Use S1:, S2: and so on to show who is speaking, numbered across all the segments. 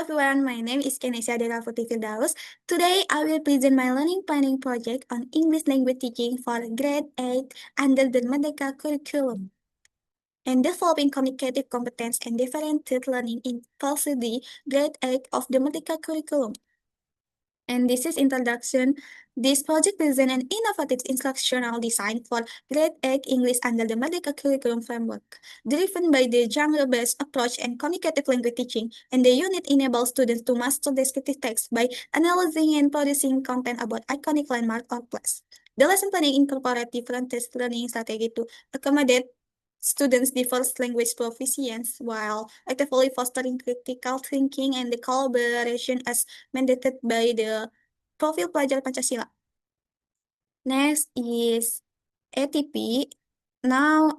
S1: everyone, my name is Keneisha FIRDAUS. Today I will present my learning planning project on English language teaching for grade 8 under the Merdeka curriculum and developing communicative competence and differentiated learning in PUTRI grade 8 of the Merdeka curriculum. And this is introduction. This project presents an innovative instructional design for grade 8 English under the Merdeka curriculum framework, driven by the genre-based approach and communicative language teaching. And the unit enables students to master descriptive text by analyzing and producing content about iconic landmark or place. The lesson planning incorporates different test learning strategy to accommodate students' diverse language proficiency while actively fostering critical thinking and the collaboration as mandated by the Profil Pelajar Pancasila. Next is ATP. Now,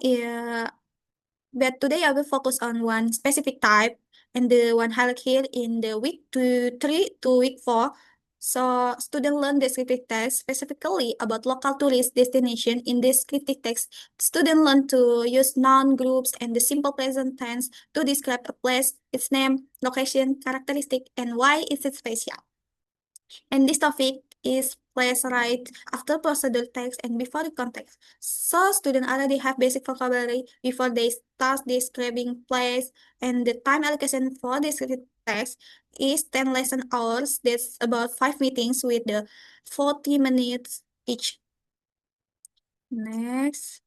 S1: but today I will focus on one specific type, and the one highlighted here in the week 3 to week 4. So students learn descriptive text specifically about local tourist destination. In descriptive text, students learn to use noun groups and the simple present tense to describe a place, its name, location, characteristic, and why is it special. And this topic is placed right after procedure text and before the context. So students already have basic vocabulary before they start describing place, and the time allocation for descriptive text is 10 lesson hours. That's about 5 meetings with the 40 minutes each. Next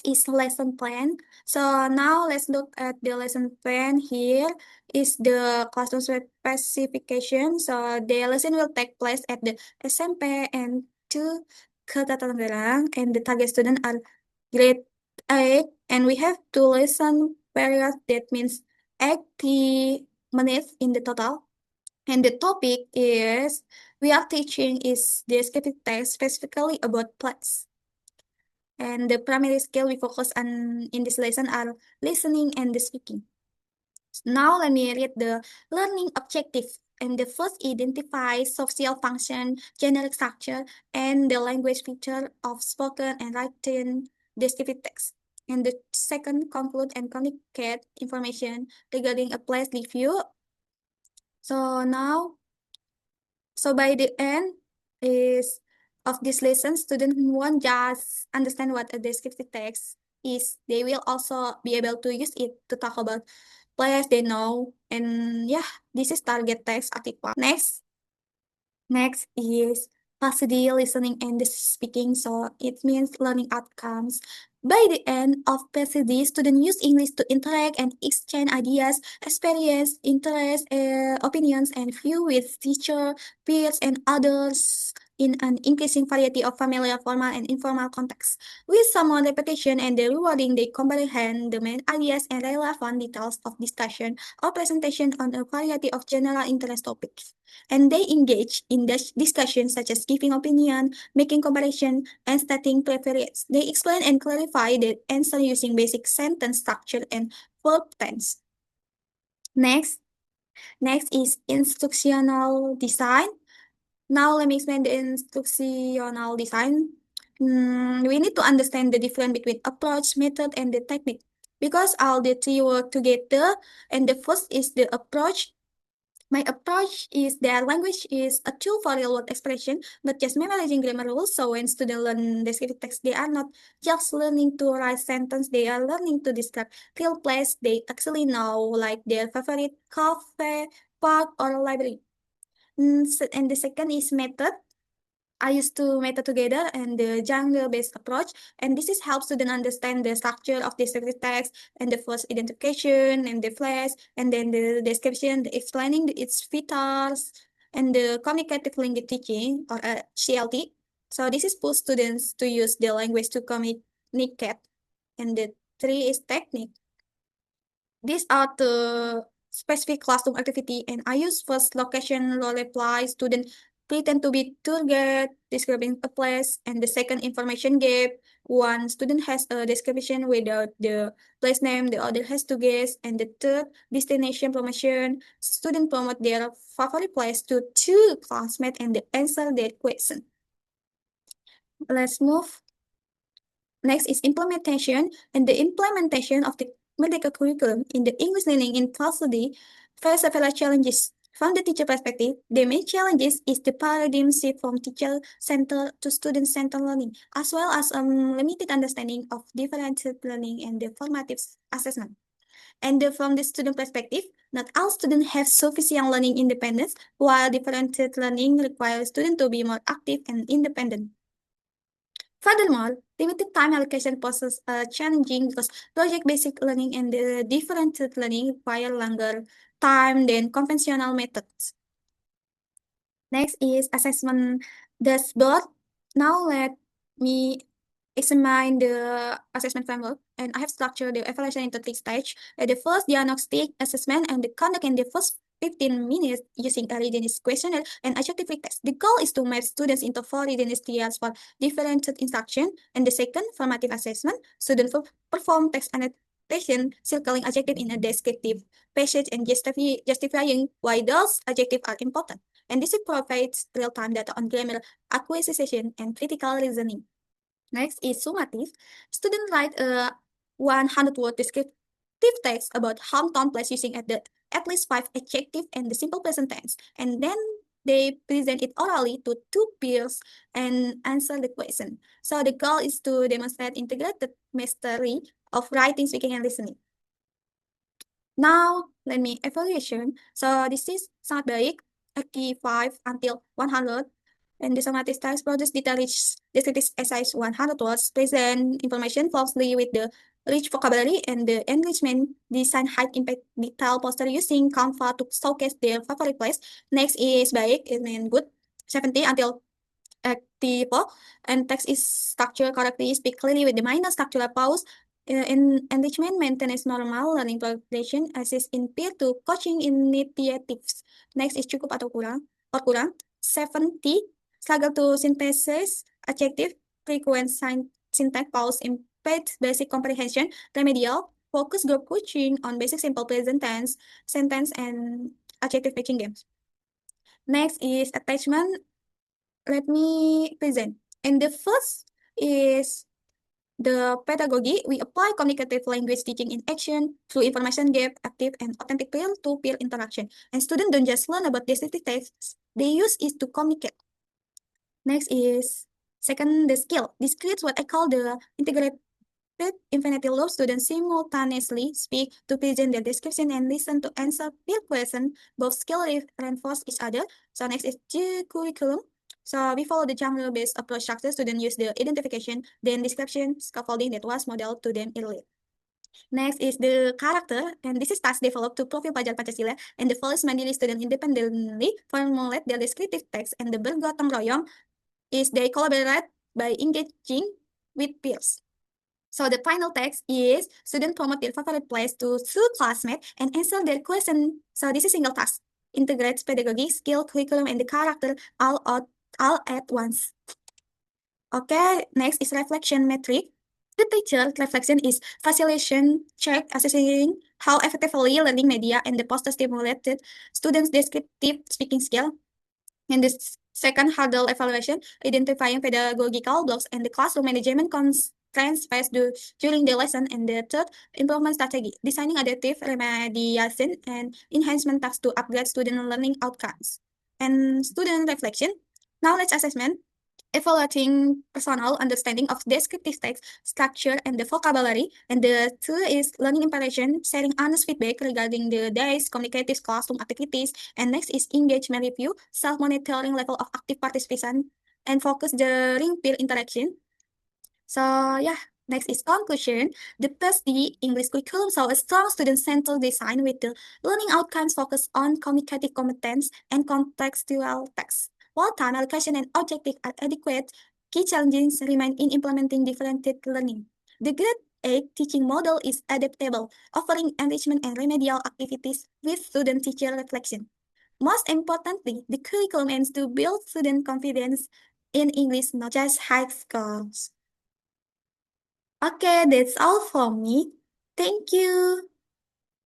S1: is lesson plan. So now let's look at the lesson plan. Here is the classroom specification. So the lesson will take place at the SMP and 2 Kota Tangerang, and the target student are grade 8, and we have 2 lesson periods. That means 80 minutes in the total. And the topic is we are teaching is descriptive text specifically about place. And the primary skill we focus on in this lesson are listening and the speaking. Now let me read the learning objective. And the first identifies social function, generic structure, and the language feature of spoken and written descriptive text. And the second conclude and communicate information regarding a place review. So by the end is of this lesson, students won't just understand what a descriptive text is. They will also be able to use it to talk about place they know. And yeah, this is target text active part. Next is capacity listening and the speaking. So it means learning outcomes. By the end of PCD, students use English to interact and exchange ideas, experience, interests, opinions, and view with teacher, peers, and others in an increasing variety of familiar, formal, and informal contexts. With some more repetition and the rewarding, they comprehend the main ideas and relevant details of discussion or presentation on a variety of general interest topics. And they engage in discussions such as giving opinion, making comparison, and stating preference. They explain and clarify the answer using basic sentence structure and verb tense. Next is instructional design. Now let me explain the instructional design. We need to understand the difference between approach, method, and the technique, because all the three work together. And the first is the approach. My approach is that language is a tool for real-world expression, not just memorizing grammar rules. So when students learn descriptive text, they are not just learning to write sentence, they are learning to describe real place they actually know, like their favorite cafe, park, or library. And the second is method. I used to method together and the genre-based approach, and this is helps students understand the structure of descriptive text and the first identification and the flash, and then the description, the explaining its features, and the communicative language teaching or CLT. So this is push students to use the language to communicate. And the three is technique. These are the specific classroom activity, and I use first location role reply student pretend to be tour guide describing a place, and the second information gap. One student has a description without the place name, the other has to guess, and the third destination promotion. Student promote their favorite place to two classmates and they answer their question. Let's move. Next is implementation, and the implementation of the Merdeka curriculum in the English learning in PUTRI face several challenges. From the teacher perspective, the main challenges is the paradigm shift from teacher-centered to student-centered learning, as well as limited understanding of differentiated learning and the formative assessment. And from the student perspective, not all students have sufficient learning independence, while differentiated learning requires students to be more active and independent. Furthermore, limited time allocation poses a challenging because project-based learning and the differentiated learning require longer time than conventional methods. Next is assessment dashboard. Now let me examine the assessment framework, and I have structured the evaluation into three stages. The first diagnostic assessment and the conduct in the first 15 minutes using a readiness questionnaire and objective test. The goal is to map students into 4 readiness tiers for different instruction. And the second, formative assessment, students perform text annotation, circling adjective in a descriptive passage and justifying why those adjectives are important. And this provides real-time data on grammar acquisition and critical reasoning. Next is summative. Students write a 100-word descriptive text about hometown place using at least 5 adjectives and the simple present tense. And then they present it orally to 2 peers and answer the question. So the goal is to demonstrate integrated mastery of writing, speaking, and listening. Now, let me evaluation. So this is sangat baik. Aki 5 until 100. And the summative text produce detailed rich descriptive essays 100 words, present information closely with the rich vocabulary and the enrichment design high impact detail poster using Canva to showcase their favorite place. Next is baik, it means good. 70 until active, and text is structured correctly, speak clearly with the minor structural pause. In enrichment, maintenance normal learning progression, assist in peer-to coaching initiatives. Next is cukup atau kurang, or kurang. 70, struggle to synthesis, adjective, frequent syntax pause, impede basic comprehension, remedial, focus group coaching on basic simple present tense, sentence, and adjective matching games. Next is attachment. Let me present. And the first is the pedagogy. We apply communicative language teaching in action through information gap, active, and authentic peer-to-peer interaction. And students don't just learn about descriptive texts, they use it to communicate. Next is second, the skill. This creates what I call the integrated infinity loop. Students simultaneously speak to present their description and listen to answer peer question. Both skill reinforce each other. So next is the curriculum. So we follow the genre-based approach structure. Students use the identification, then description, scaffolding that was modeled to them earlier. Next is the character, and this is task developed to profile pelajar Pancasila, and the first mandiri student independently formulate their descriptive text, and the bergotong royong is they collaborate by engaging with peers. So the final text is student promote their favorite place to through classmates and answer their question. So this is single task. Integrates pedagogy, skill, curriculum, and the character all at once. Okay, next is reflection metric. The teacher reflection is facilitation check assessing how effectively learning media and the poster stimulated students' descriptive speaking skill. And the second hurdle evaluation, identifying pedagogical blocks and the classroom management constraints faced during the lesson. And the third, improvement strategy, designing adaptive remediation and enhancement tasks to upgrade student learning outcomes. And student reflection, knowledge assessment, evaluating personal understanding of descriptive text, structure, and the vocabulary. And the two is learning impression, sharing honest feedback regarding the day's communicative classroom activities. And next is engagement review, self-monitoring level of active participation, and focus during peer interaction. So yeah, next is conclusion. The PUTRI English curriculum saw a strong student-centered design with the learning outcomes focused on communicative competence and contextual text. While time allocation and objective are adequate, key challenges remain in implementing differentiated learning. The GRDE teaching model is adaptable, offering enrichment and remedial activities with student-teacher reflection. Most importantly, the curriculum aims to build student confidence in English, not just high scores. Okay, that's all for me. Thank you.